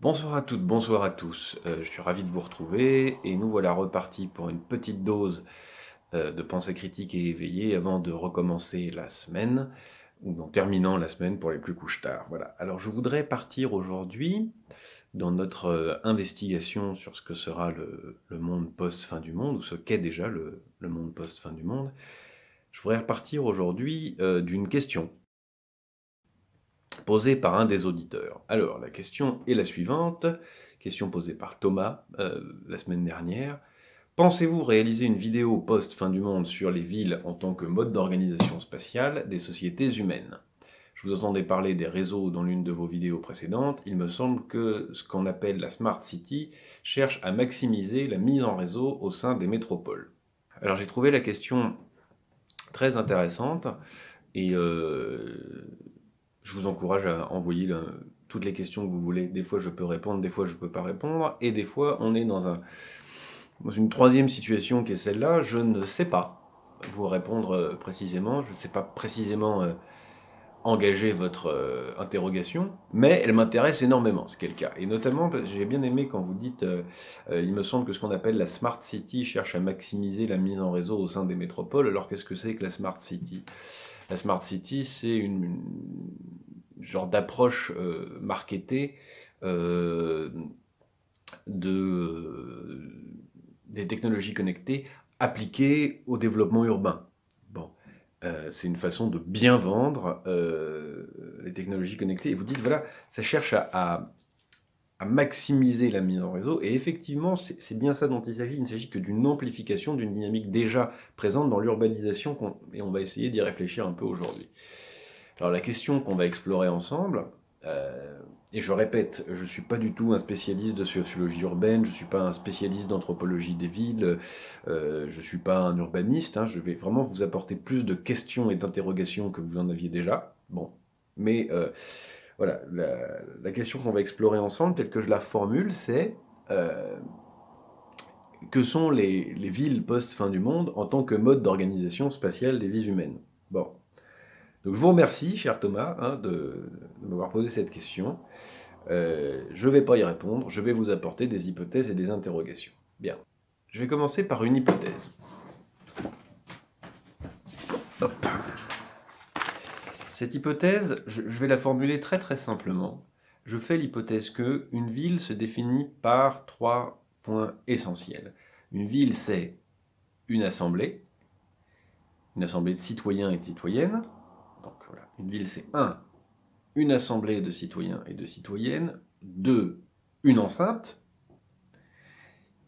Bonsoir à toutes, bonsoir à tous. Je suis ravi de vous retrouver et nous voilà repartis pour une petite dose de pensée critique et éveillée avant de recommencer la semaine, ou en terminant la semaine pour les plus couche-tard. Voilà. Alors je voudrais partir aujourd'hui dans notre investigation sur ce que sera le monde post-fin du monde, ou ce qu'est déjà le monde post-fin du monde. Je voudrais repartir aujourd'hui d'une question posée par un des auditeurs. Alors, la question est la suivante, question posée par Thomas la semaine dernière. Pensez-vous réaliser une vidéo post-fin du monde sur les villes en tant que mode d'organisation spatiale des sociétés humaines? Je vous entendais parler des réseaux dans l'une de vos vidéos précédentes. Il me semble que ce qu'on appelle la Smart City cherche à maximiser la mise en réseau au sein des métropoles. Alors j'ai trouvé la question très intéressante et je vous encourage à envoyer toutes les questions que vous voulez. Des fois, je peux répondre, des fois, je ne peux pas répondre. Et des fois, on est dans une troisième situation qui est celle-là. Je ne sais pas vous répondre précisément. Je ne sais pas précisément engager votre interrogation, mais elle m'intéresse énormément, ce qui est le cas. Et notamment, j'ai bien aimé quand vous dites il me semble que ce qu'on appelle la Smart City cherche à maximiser la mise en réseau au sein des métropoles. Alors, qu'est-ce que c'est que la Smart City? La Smart City, c'est une genre d'approche marketée des technologies connectées appliquées au développement urbain. Bon, c'est une façon de bien vendre les technologies connectées. Et vous dites, voilà, ça cherche à maximiser la mise en réseau. Et effectivement, c'est bien ça dont il s'agit. Il ne s'agit que d'une amplification d'une dynamique déjà présente dans l'urbanisation. Et on va essayer d'y réfléchir un peu aujourd'hui. Alors la question qu'on va explorer ensemble, et je répète, je ne suis pas du tout un spécialiste de sociologie urbaine, je ne suis pas un spécialiste d'anthropologie des villes, je ne suis pas un urbaniste, hein, je vais vraiment vous apporter plus de questions et d'interrogations que vous en aviez déjà. Bon, mais voilà, la question qu'on va explorer ensemble, telle que je la formule, c'est que sont les villes post-fin du monde en tant que mode d'organisation spatiale des vies humaines? Bon. Donc je vous remercie, cher Thomas, hein, de m'avoir posé cette question. Je ne vais pas y répondre, je vais vous apporter des hypothèses et des interrogations. Bien. Je vais commencer par une hypothèse. Hop. Cette hypothèse, je vais la formuler très très simplement. Je fais l'hypothèse que une ville se définit par 3 points essentiels. Une ville, c'est une assemblée de citoyens et de citoyennes. Donc voilà, une ville, c'est 1, une assemblée de citoyens et de citoyennes, 2, une enceinte,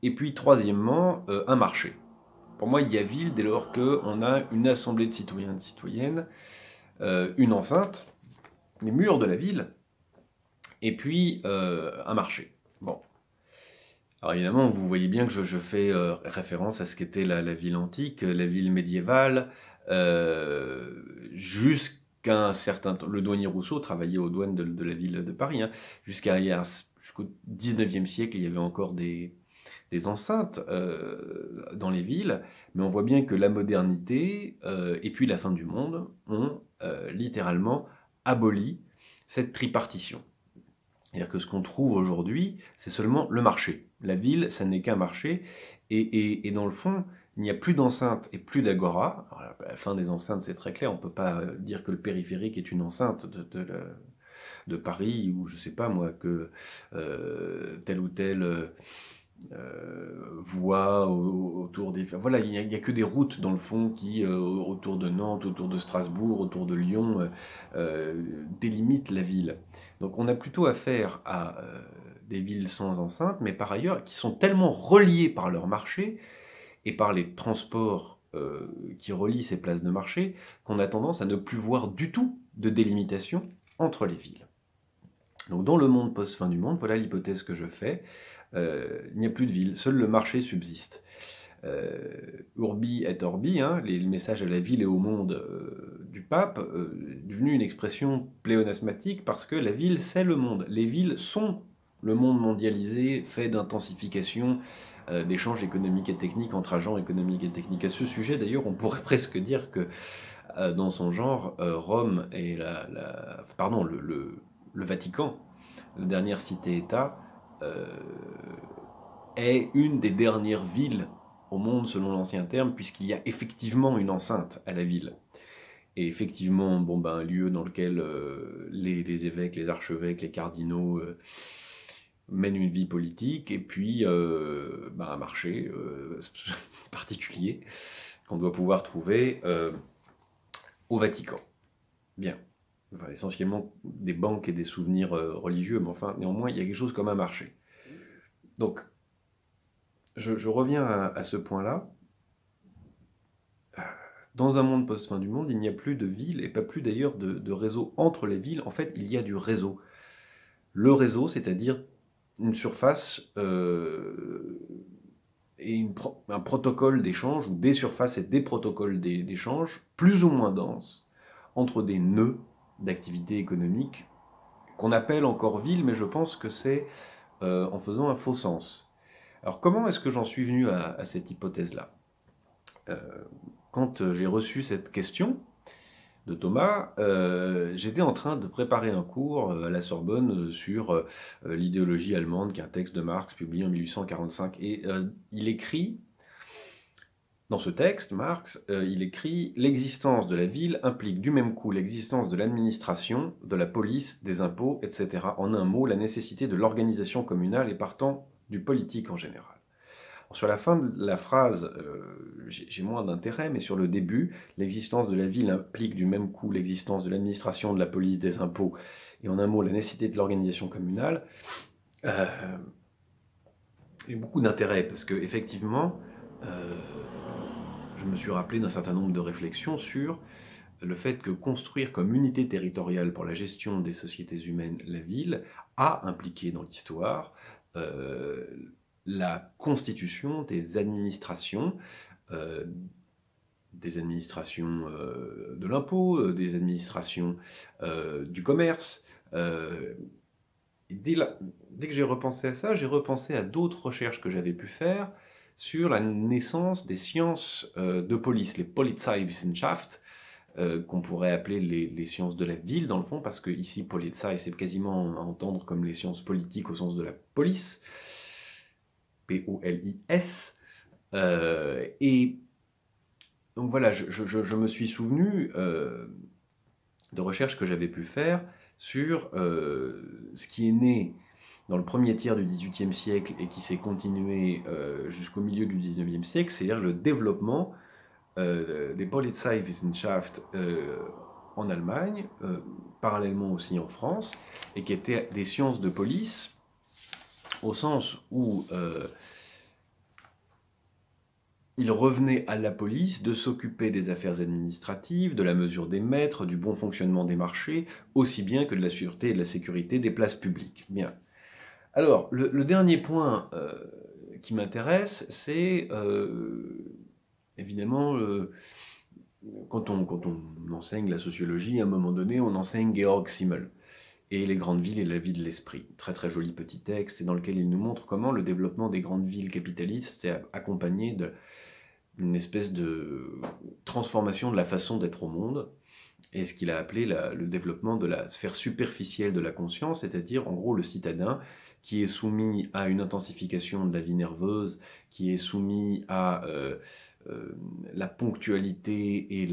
et puis troisièmement, un marché. Pour moi, il y a ville dès lors qu'on a une assemblée de citoyens et de citoyennes, une enceinte, les murs de la ville, et puis un marché. Bon. Alors évidemment, vous voyez bien que je fais référence à ce qu'était la ville antique, la ville médiévale, jusqu'à un certain temps. Le douanier Rousseau travaillait aux douanes de la ville de Paris. Hein. Jusqu'au 19e siècle, il y avait encore des enceintes dans les villes, mais on voit bien que la modernité et puis la fin du monde ont littéralement aboli cette tripartition. C'est-à-dire que ce qu'on trouve aujourd'hui, c'est seulement le marché. La ville, ça n'est qu'un marché, et dans le fond, il n'y a plus d'enceinte et plus d'agora. À la fin des enceintes, c'est très clair, on ne peut pas dire que le périphérique est une enceinte de Paris, ou je ne sais pas moi, que telle ou telle voies autour des... Voilà, il n'y a que des routes dans le fond qui, autour de Nantes, autour de Strasbourg, autour de Lyon, délimitent la ville. Donc on a plutôt affaire à des villes sans enceinte, mais par ailleurs qui sont tellement reliées par leur marché et par les transports qui relient ces places de marché qu'on a tendance à ne plus voir du tout de délimitation entre les villes. Donc dans le monde post-fin du monde, voilà l'hypothèse que je fais. Il n'y a plus de ville, seul le marché subsiste. Urbi et orbi, hein, le message à la ville et au monde du pape, est devenu une expression pléonasmatique parce que la ville, c'est le monde. Les villes sont le monde mondialisé, fait d'intensification, d'échanges économiques et techniques entre agents économiques et techniques. À ce sujet, d'ailleurs, on pourrait presque dire que, dans son genre, Rome et le Vatican, la dernière cité-État, est une des dernières villes au monde selon l'ancien terme, puisqu'il y a effectivement une enceinte à la ville. Et effectivement, bon, ben, un lieu dans lequel les évêques, les archevêques, les cardinaux mènent une vie politique, et puis ben, un marché particulier qu'on doit pouvoir trouver au Vatican. Bien. Enfin, essentiellement des banques et des souvenirs religieux, mais enfin, néanmoins, il y a quelque chose comme un marché. Donc, je reviens à ce point-là. Dans un monde post-fin du monde, il n'y a plus de villes, et pas plus d'ailleurs de réseau entre les villes. En fait, il y a du réseau. Le réseau, c'est-à-dire une surface et un protocole d'échange, ou des surfaces et des protocoles d'échange, plus ou moins denses, entre des nœuds d'activité économique, qu'on appelle encore ville, mais je pense que c'est en faisant un faux sens. Alors comment est-ce que j'en suis venu à cette hypothèse-là? Quand j'ai reçu cette question de Thomas, j'étais en train de préparer un cours à la Sorbonne sur l'idéologie allemande, qui est un texte de Marx publié en 1845. Et il écrit, dans ce texte, Marx, il écrit « L'existence de la ville implique du même coup l'existence de l'administration, de la police, des impôts, etc. En un mot, la nécessité de l'organisation communale et partant du politique en général. » Sur la fin de la phrase, j'ai moins d'intérêt, mais sur le début, l'existence de la ville implique du même coup l'existence de l'administration, de la police, des impôts, et en un mot, la nécessité de l'organisation communale. J'ai beaucoup d'intérêt, parce que effectivement, je me suis rappelé d'un certain nombre de réflexions sur le fait que construire comme unité territoriale pour la gestion des sociétés humaines la ville a impliqué dans l'histoire la constitution des administrations de l'impôt, des administrations du commerce. Dès que j'ai repensé à ça, j'ai repensé à d'autres recherches que j'avais pu faire sur la naissance des sciences de police, les Polizeiwissenschaft, qu'on pourrait appeler les sciences de la ville, dans le fond, parce que ici, Polizei, c'est quasiment à entendre comme les sciences politiques au sens de la police, P-O-L-I-S. Et donc voilà, je me suis souvenu de recherches que j'avais pu faire sur ce qui est né dans le premier tiers du XVIIIe siècle et qui s'est continué jusqu'au milieu du XIXe siècle, c'est-à-dire le développement des Polizeiwissenschaft en Allemagne, parallèlement aussi en France, et qui étaient des sciences de police, au sens où il revenait à la police de s'occuper des affaires administratives, de la mesure des maîtres, du bon fonctionnement des marchés, aussi bien que de la sûreté et de la sécurité des places publiques. Bien. Alors, le dernier point qui m'intéresse, c'est évidemment, quand on enseigne la sociologie, à un moment donné, on enseigne Georg Simmel et les grandes villes et la vie de l'esprit. Très très joli petit texte, dans lequel il nous montre comment le développement des grandes villes capitalistes s'est accompagné d'une espèce de transformation de la façon d'être au monde, et ce qu'il a appelé le développement de la sphère superficielle de la conscience, c'est-à-dire en gros le citadin qui est soumis à une intensification de la vie nerveuse, qui est soumis à la ponctualité et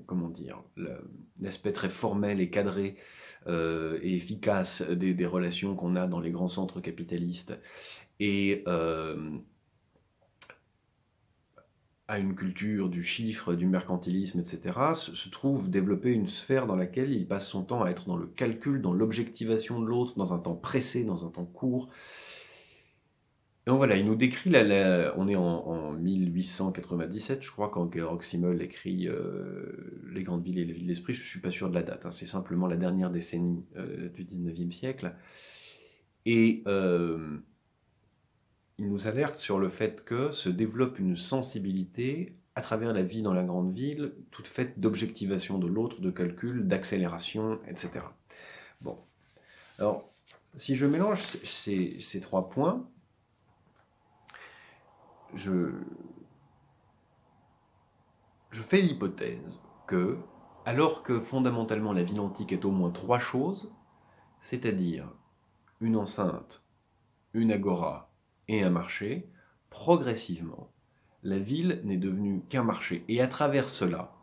comment dire, l'aspect très formel et cadré et efficace des relations qu'on a dans les grands centres capitalistes, et à une culture du chiffre, du mercantilisme, etc., se trouve développer une sphère dans laquelle il passe son temps à être dans le calcul, dans l'objectivation de l'autre, dans un temps pressé, dans un temps court. Et donc voilà, il nous décrit, on est en 1897, je crois, quand Georg Simmel écrit Les grandes villes et les villes de l'esprit. Je ne suis pas sûr de la date, hein, c'est simplement la dernière décennie du 19e siècle. Et il nous alerte sur le fait que se développe une sensibilité à travers la vie dans la grande ville, toute faite d'objectivation de l'autre, de calcul, d'accélération, etc. Bon. Alors, si je mélange ces trois points, je fais l'hypothèse que, alors que fondamentalement la ville antique est au moins trois choses, c'est-à-dire une enceinte, une agora et un marché, progressivement, la ville n'est devenue qu'un marché. Et à travers cela,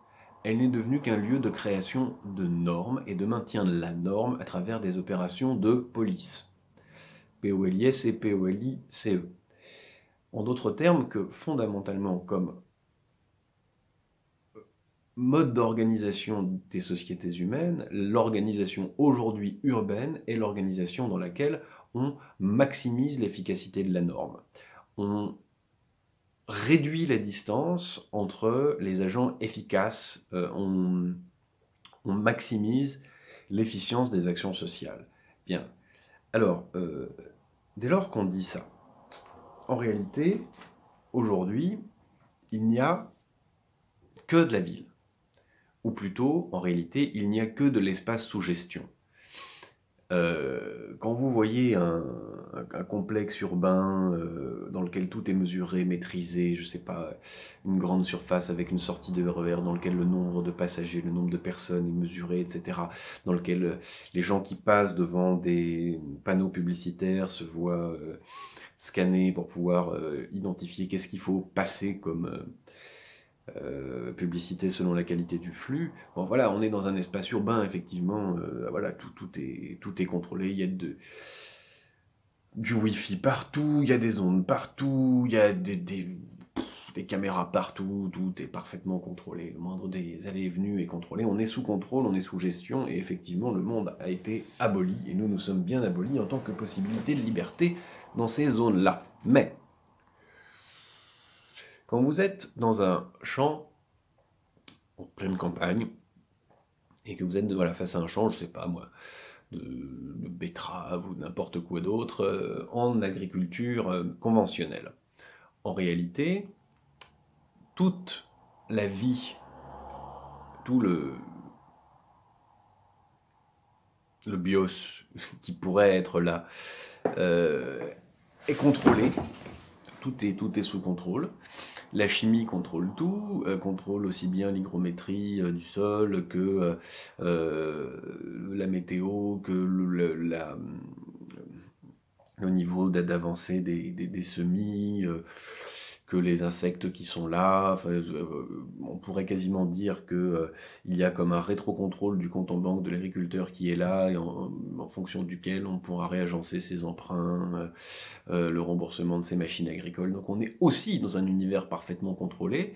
elle n'est devenue qu'un lieu de création de normes et de maintien de la norme à travers des opérations de police. POLIS et POLICE. En d'autres termes, que fondamentalement, comme mode d'organisation des sociétés humaines, l'organisation aujourd'hui urbaine est l'organisation dans laquelle on maximise l'efficacité de la norme. On réduit la distance entre les agents efficaces, on maximise l'efficience des actions sociales. Bien, alors, dès lors qu'on dit ça, en réalité, aujourd'hui, il n'y a que de la ville. Ou plutôt, en réalité, il n'y a que de l'espace sous gestion. Quand vous voyez un complexe urbain dans lequel tout est mesuré, maîtrisé, je ne sais pas, une grande surface avec une sortie de RER dans lequel le nombre de passagers, le nombre de personnes est mesuré, etc., dans lequel les gens qui passent devant des panneaux publicitaires se voient scanner pour pouvoir identifier qu'est-ce qu'il faut passer comme publicité selon la qualité du flux. Bon voilà, on est dans un espace urbain, effectivement, voilà, tout est contrôlé, il y a du Wi-Fi partout, il y a des ondes partout, il y a des caméras partout, tout est parfaitement contrôlé, le moindre des allées et venues est contrôlé, on est sous contrôle, on est sous gestion, et effectivement le monde a été aboli, et nous sommes bien abolis en tant que possibilité de liberté dans ces zones-là. Mais, quand vous êtes dans un champ en pleine campagne, et que vous êtes voilà, face à un champ, je sais pas moi, de betterave ou n'importe quoi d'autre, en agriculture conventionnelle. En réalité, toute la vie, tout le bios qui pourrait être là, est contrôlé, tout est sous contrôle. La chimie contrôle tout, contrôle aussi bien l'hygrométrie du sol que la météo, que le niveau d'avancée des semis, que les insectes qui sont là. Enfin, on pourrait quasiment dire qu'il y a comme un rétro-contrôle du compte en banque de l'agriculteur qui est là, et en fonction duquel on pourra réagencer ses emprunts, le remboursement de ses machines agricoles. Donc on est aussi dans un univers parfaitement contrôlé,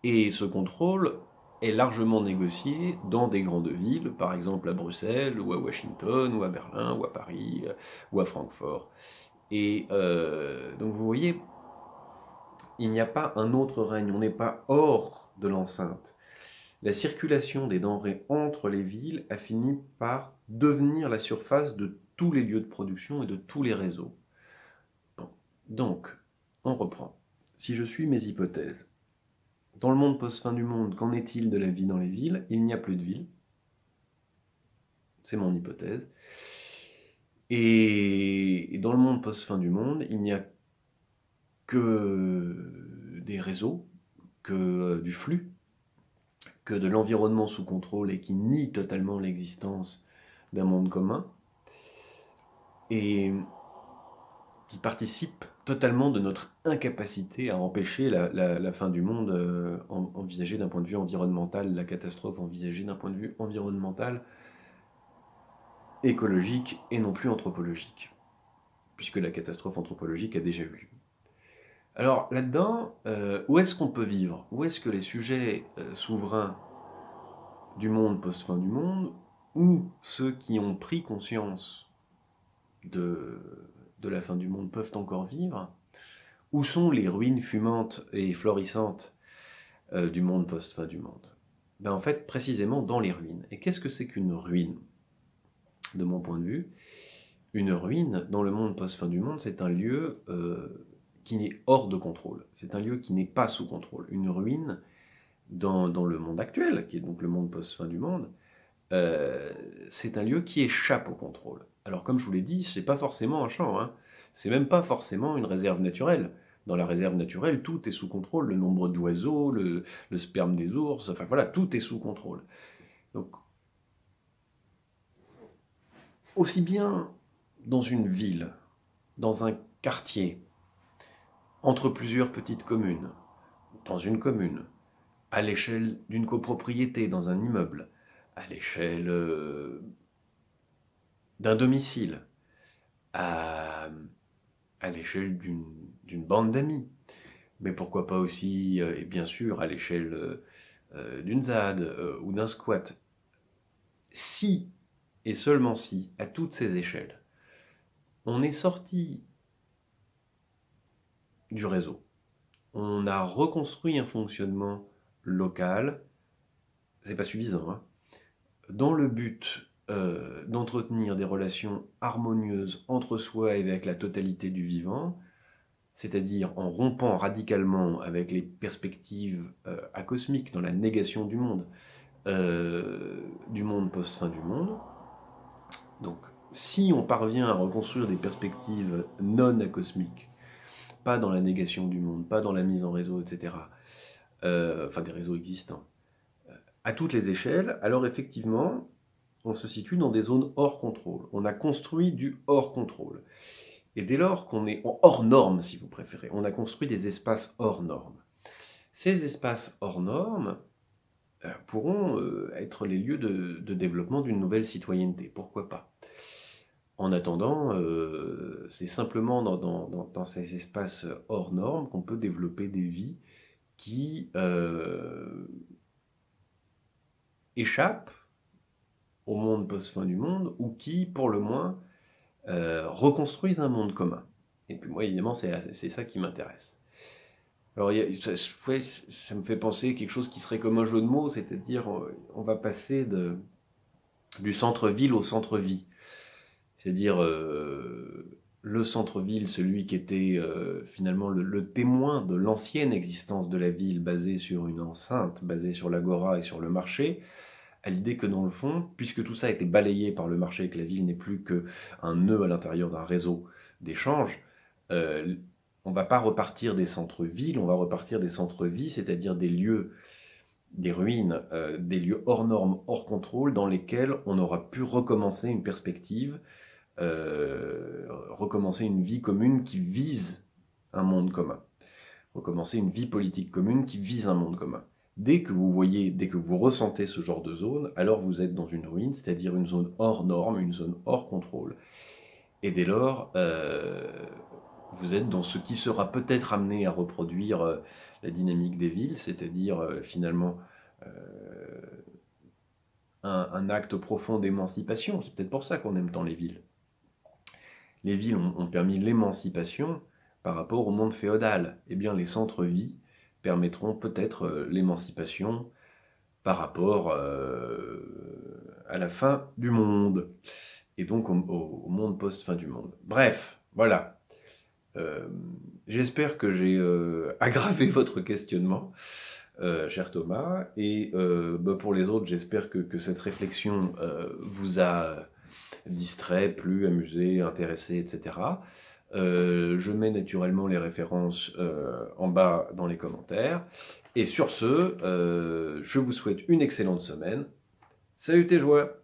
et ce contrôle est largement négocié dans des grandes villes, par exemple à Bruxelles, ou à Washington, ou à Berlin, ou à Paris, ou à Francfort. Et donc vous voyez, il n'y a pas un autre règne, on n'est pas hors de l'enceinte. La circulation des denrées entre les villes a fini par devenir la surface de tous les lieux de production et de tous les réseaux. Bon. Donc, on reprend. Si je suis mes hypothèses, dans le monde post-fin du monde, qu'en est-il de la vie dans les villes? Il n'y a plus de villes. C'est mon hypothèse. Et dans le monde post-fin du monde, il n'y a que des réseaux, que du flux, que de l'environnement sous contrôle et qui nie totalement l'existence d'un monde commun, et qui participe totalement de notre incapacité à empêcher la fin du monde envisagée d'un point de vue environnemental, la catastrophe envisagée d'un point de vue environnemental, écologique et non plus anthropologique, puisque la catastrophe anthropologique a déjà eu lieu. Alors là-dedans, où est-ce qu'on peut vivre? Où est-ce que les sujets souverains du monde post-fin du monde, ou ceux qui ont pris conscience de la fin du monde peuvent encore vivre? Où sont les ruines fumantes et florissantes du monde post-fin du monde? Ben en fait, précisément dans les ruines. Et qu'est-ce que c'est qu'une ruine? De mon point de vue, une ruine dans le monde post-fin du monde, c'est un lieu qui n'est hors de contrôle. C'est un lieu qui n'est pas sous contrôle. Une ruine, dans le monde actuel, qui est donc le monde post-fin du monde, c'est un lieu qui échappe au contrôle. Alors comme je vous l'ai dit, c'est pas forcément un champ, hein. C'est même pas forcément une réserve naturelle. Dans la réserve naturelle, tout est sous contrôle, le nombre d'oiseaux, le sperme des ours, enfin voilà, tout est sous contrôle. Donc, aussi bien dans une ville, dans un quartier, entre plusieurs petites communes, dans une commune, à l'échelle d'une copropriété dans un immeuble, à l'échelle d'un domicile, à, à l'échelle d'une bande d'amis, mais pourquoi pas aussi, et bien sûr, à l'échelle d'une ZAD ou d'un squat. Si, et seulement si, à toutes ces échelles, on est sorti du réseau, on a reconstruit un fonctionnement local, c'est pas suffisant, hein, dans le but d'entretenir des relations harmonieuses entre soi et avec la totalité du vivant, c'est-à-dire en rompant radicalement avec les perspectives acosmiques dans la négation du monde post-fin du monde. Donc, si on parvient à reconstruire des perspectives non acosmiques, pas dans la négation du monde, pas dans la mise en réseau, etc., enfin des réseaux existants, à toutes les échelles, alors effectivement, on se situe dans des zones hors contrôle. On a construit du hors contrôle. Et dès lors qu'on est hors norme, si vous préférez, on a construit des espaces hors normes. Ces espaces hors normes pourront être les lieux de développement d'une nouvelle citoyenneté. Pourquoi pas? En attendant, c'est simplement dans ces espaces hors normes qu'on peut développer des vies qui échappent au monde post-fin du monde, ou qui, pour le moins, reconstruisent un monde commun. Et puis moi, évidemment, c'est ça qui m'intéresse. Alors, ça me fait penser à quelque chose qui serait comme un jeu de mots, c'est-à-dire, on va passer du centre-ville au centre-vie. C'est-à-dire, le centre-ville, celui qui était finalement le témoin de l'ancienne existence de la ville, basée sur une enceinte, basée sur l'agora et sur le marché, à l'idée que dans le fond, puisque tout ça a été balayé par le marché et que la ville n'est plus qu'un nœud à l'intérieur d'un réseau d'échanges, on ne va pas repartir des centres-villes, on va repartir des centres-vie, c'est-à-dire des lieux, des ruines, des lieux hors normes, hors contrôle, dans lesquels on aura pu recommencer une perspective, recommencer une vie commune qui vise un monde commun, recommencer une vie politique commune qui vise un monde commun. Dès que vous voyez, dès que vous ressentez ce genre de zone, alors vous êtes dans une ruine, c'est-à-dire une zone hors norme, une zone hors contrôle. Et dès lors, vous êtes dans ce qui sera peut-être amené à reproduire la dynamique des villes, c'est-à-dire finalement un acte profond d'émancipation. C'est peut-être pour ça qu'on aime tant les villes. Les villes ont permis l'émancipation par rapport au monde féodal. Eh bien, les centres-villes permettront peut-être l'émancipation par rapport à la fin du monde, et donc au monde post-fin du monde. Bref, voilà. J'espère que j'ai aggravé votre questionnement, cher Thomas, et pour les autres, j'espère que cette réflexion vous a distrait, plu, amusé, intéressé, etc. Je mets naturellement les références en bas dans les commentaires. Et sur ce, je vous souhaite une excellente semaine. Salut tes joies!